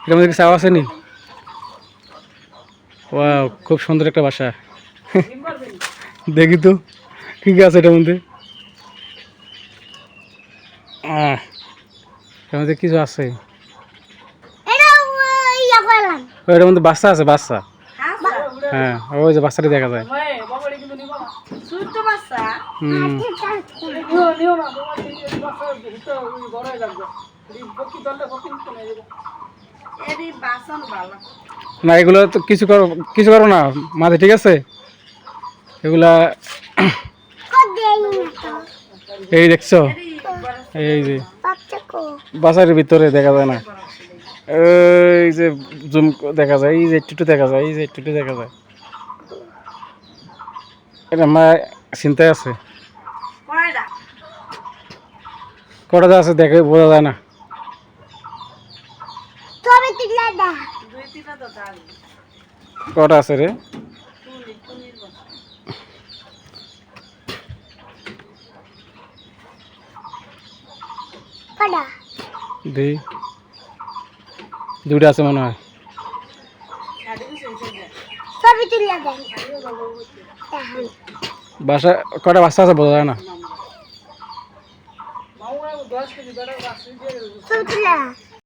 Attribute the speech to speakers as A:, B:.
A: এটার মধ্যে কিছু আওয়াজ আসেনি? ওয়াও, খুব সুন্দর একটা বাসা। দেখি তো কি কি আছে এটার মধ্যে। এটার মধ্যে কিছু আছে। এটার মধ্যে বাচ্চা আছে, বাচ্চা। হ্যাঁ, ওই যে বাচ্চাটি দেখা যায়। না, এগুলো তো কিছু করো না মাঝে, ঠিক আছে? এগুলা এই দেখছো, এই যে বাসার ভিতরে দেখা যায় না, এই যে জুম দেখা যায়, এই যে একটু দেখা যায়, এই যে একটু দেখা যায়। এটা আমার চিন্তায় আছে, কটা আছে দেখে বোঝা যায় না। কটা আছে রে? দুইটা আছে মনে হয়। বাসা কটা বাচ্চা আছে বোঝা যায় না।